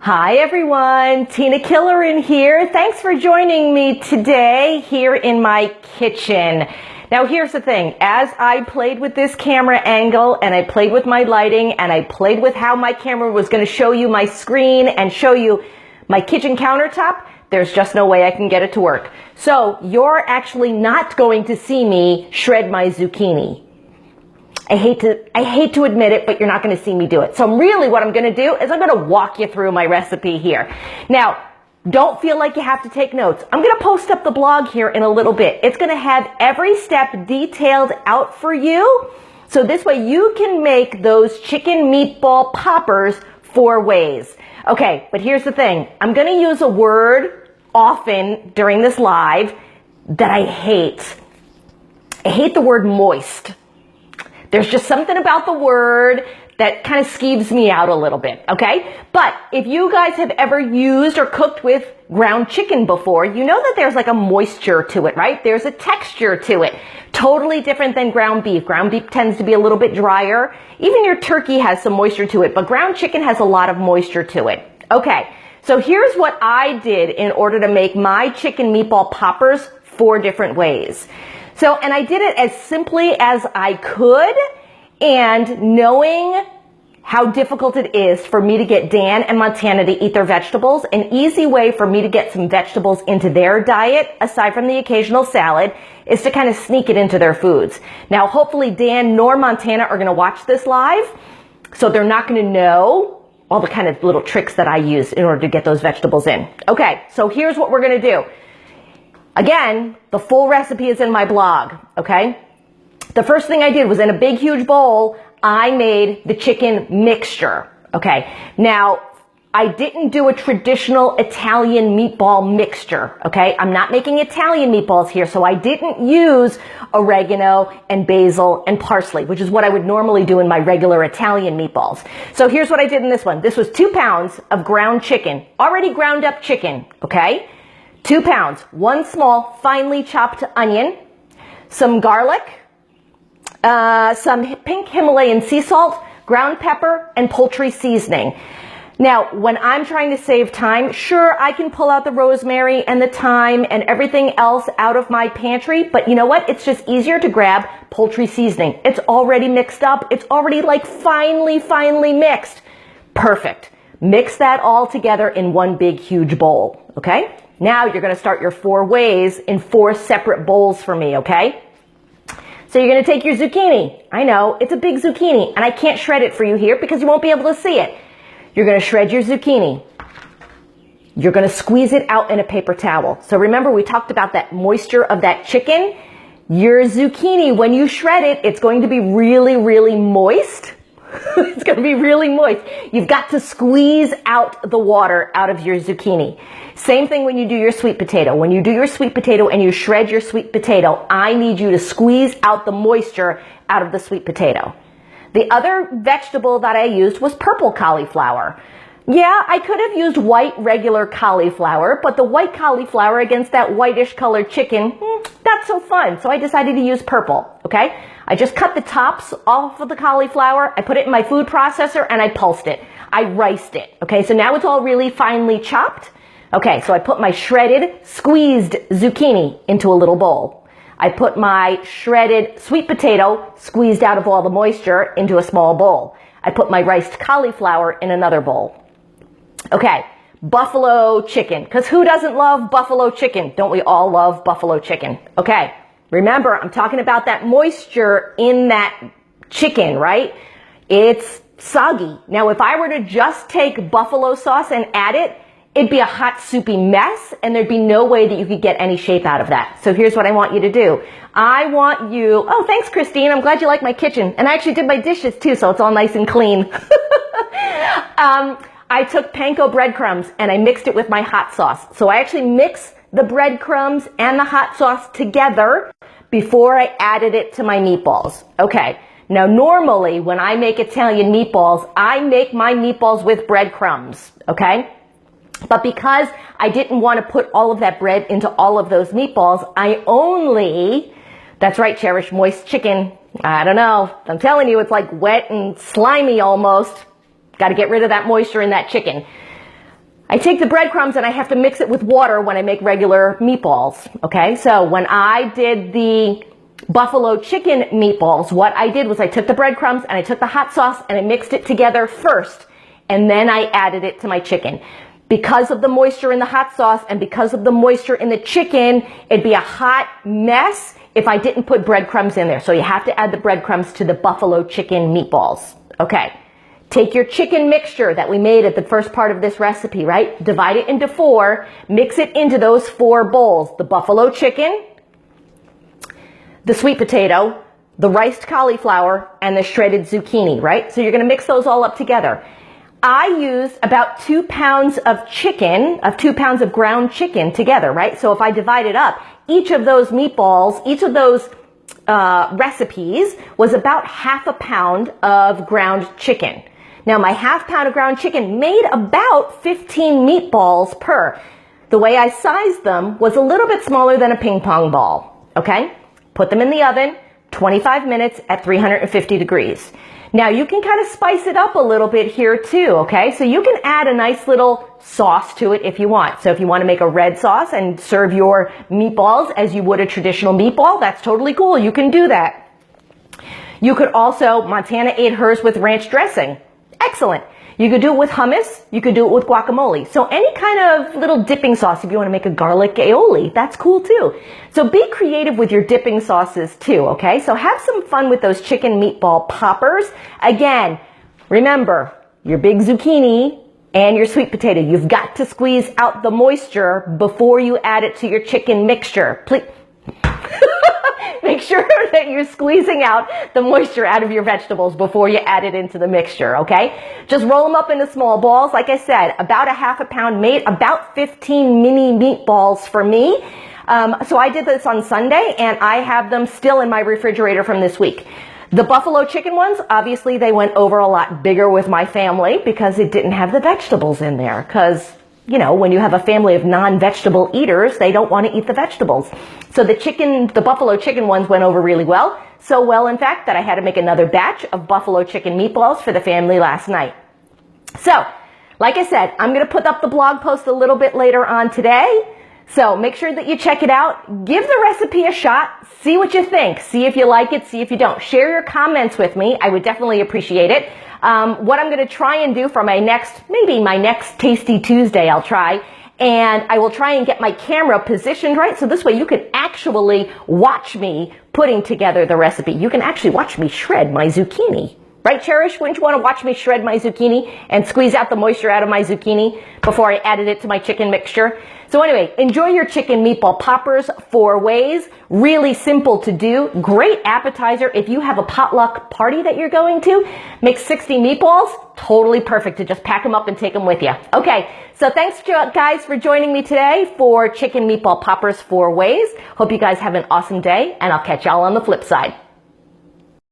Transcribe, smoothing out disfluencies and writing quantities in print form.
Hi everyone, Tina Killerin here. Thanks for joining me today here in my kitchen. Now here's the thing, as I played with this camera angle and I played with my lighting and I played with how my camera was going to show you my screen and show you my kitchen countertop, there's just no way I can get it to work. So you're actually not going to see me shred my zucchini. I hate to admit it, but you're not going to see me do it. So really what I'm going to do is I'm going to walk you through my recipe here. Now, don't feel like you have to take notes. I'm going to post up the blog here in a little bit. It's going to have every step detailed out for you. So this way you can make those chicken meatball poppers 4 ways. Okay, but here's the thing. I'm going to use a word often during this live that I hate. I hate the word moist. There's just something about the word that kind of skeeves me out a little bit, okay? But if you guys have ever used or cooked with ground chicken before, you know that there's like a moisture to it, right? There's a texture to it. Totally different than ground beef. Ground beef tends to be a little bit drier. Even your turkey has some moisture to it, but ground chicken has a lot of moisture to it. Okay, so here's what I did in order to make my chicken meatball poppers 4 different ways. So, and I did it as simply as I could, and knowing how difficult it is for me to get Dan and Montana to eat their vegetables, an easy way for me to get some vegetables into their diet, aside from the occasional salad, is to kind of sneak it into their foods. Now, hopefully Dan nor Montana are going to watch this live, so they're not going to know all the kind of little tricks that I use in order to get those vegetables in. Okay, so here's what we're going to do. Again, the full recipe is in my blog, okay? The first thing I did was in a big, huge bowl, I made the chicken mixture, okay? Now, I didn't do a traditional Italian meatball mixture, okay? I'm not making Italian meatballs here, so I didn't use oregano and basil and parsley, which is what I would normally do in my regular Italian meatballs. So here's what I did in this one. This was 2 pounds of ground chicken, already ground up chicken, okay? 2 pounds, 1 small, finely chopped onion, some garlic, some pink Himalayan sea salt, ground pepper, and poultry seasoning. Now, when I'm trying to save time, sure, I can pull out the rosemary and the thyme and everything else out of my pantry, but you know what? It's just easier to grab poultry seasoning. It's already mixed up. It's already like finely mixed. Perfect. Mix that all together in one big, huge bowl, okay? Now you're going to start your 4 ways in 4 separate bowls for me, okay? So you're going to take your zucchini. I know, it's a big zucchini, and I can't shred it for you here because you won't be able to see it. You're going to shred your zucchini. You're going to squeeze it out in a paper towel. So remember, we talked about that moisture of that chicken. Your zucchini, when you shred it, it's going to be really moist. It's going to be really moist. You've got to squeeze out the water out of your zucchini. Same thing when you do your sweet potato. When you do your sweet potato and you shred your sweet potato, I need you to squeeze out the moisture out of the sweet potato. The other vegetable that I used was purple cauliflower. Yeah, I could have used white regular cauliflower, but the white cauliflower against that whitish colored chicken, not so fun. So I decided to use purple, okay? I just cut the tops off of the cauliflower. I put it in my food processor and I pulsed it. I riced it, okay? So now it's all really finely chopped. Okay, so I put my shredded, squeezed zucchini into a little bowl. I put my shredded sweet potato, squeezed out of all the moisture, into a small bowl. I put my riced cauliflower in another bowl. Okay, buffalo chicken, because who doesn't love buffalo chicken? Don't we all love buffalo chicken? Okay, remember, I'm talking about that moisture in that chicken, right? It's soggy. Now, if I were to just take buffalo sauce and add it, it'd be a hot, soupy mess, and there'd be no way that you could get any shape out of that. So here's what I want you to do. I want you, oh, thanks, Christine. I'm glad you like my kitchen. And I actually did my dishes, too, so it's all nice and clean. I took panko breadcrumbs, and I mixed it with my hot sauce. So I actually mixed the breadcrumbs and the hot sauce together before I added it to my meatballs. Okay. Now, normally, when I make Italian meatballs, I make my meatballs with breadcrumbs, okay? But because I didn't want to put all of that bread into all of those meatballs, I only, that's right, Cherish, moist chicken. I don't know. I'm telling you, it's like wet and slimy almost. Got to get rid of that moisture in that chicken. I take the breadcrumbs and I have to mix it with water when I make regular meatballs, okay? So when I did the buffalo chicken meatballs, what I did was I took the breadcrumbs and I took the hot sauce and I mixed it together first, and then I added it to my chicken. Because of the moisture in the hot sauce and because of the moisture in the chicken, it'd be a hot mess if I didn't put breadcrumbs in there. So you have to add the breadcrumbs to the buffalo chicken meatballs, okay? Take your chicken mixture that we made at the first part of this recipe, right? Divide it into 4, mix it into those 4 bowls. The buffalo chicken, the sweet potato, the riced cauliflower, and the shredded zucchini, right? So you're gonna mix those all up together. I use about 2 pounds of chicken, 2 pounds of ground chicken together, right? So if I divide it up, each of those meatballs, each of those recipes was about half a pound of ground chicken. Now my half pound of ground chicken made about 15 meatballs per. The way I sized them was a little bit smaller than a ping pong ball, okay? Put them in the oven, 25 minutes at 350 degrees. Now you can kind of spice it up a little bit here too, okay? So you can add a nice little sauce to it if you want. So if you want to make a red sauce and serve your meatballs as you would a traditional meatball, that's totally cool. You can do that. You could also, Montana ate hers with ranch dressing. Excellent. You could do it with hummus. You could do it with guacamole. So any kind of little dipping sauce, if you want to make a garlic aioli, that's cool too. So be creative with your dipping sauces too, okay? So have some fun with those chicken meatball poppers. Again, remember, your big zucchini and your sweet potato, you've got to squeeze out the moisture before you add it to your chicken mixture. Please. Make sure that you're squeezing out the moisture out of your vegetables before you add it into the mixture, okay? Just roll them up into small balls. Like I said, about a half a pound made about 15 mini meatballs for me. So I did this on Sunday, and I have them still in my refrigerator from this week. The buffalo chicken ones, obviously they went over a lot bigger with my family because it didn't have the vegetables in there. Because, you know, when you have a family of non-vegetable eaters, they don't want to eat the vegetables. So the buffalo chicken ones went over really well. So well, in fact, that I had to make another batch of buffalo chicken meatballs for the family last night. So, like I said, I'm going to put up the blog post a little bit later on today. So make sure that you check it out. Give the recipe a shot. See what you think. See if you like it. See if you don't. Share your comments with me. I would definitely appreciate it. What I'm going to try and do for maybe my next Tasty Tuesday, I'll try. And I will try and get my camera positioned right. So this way you can actually watch me putting together the recipe. You can actually watch me shred my zucchini. Right, Cherish? Wouldn't you want to watch me shred my zucchini and squeeze out the moisture out of my zucchini before I added it to my chicken mixture? So anyway, enjoy your chicken meatball poppers 4 ways. Really simple to do. Great appetizer. If you have a potluck party that you're going to, make 60 meatballs. Totally perfect to just pack them up and take them with you. Okay, so thanks guys for joining me today for chicken meatball poppers 4 ways. Hope you guys have an awesome day, and I'll catch y'all on the flip side.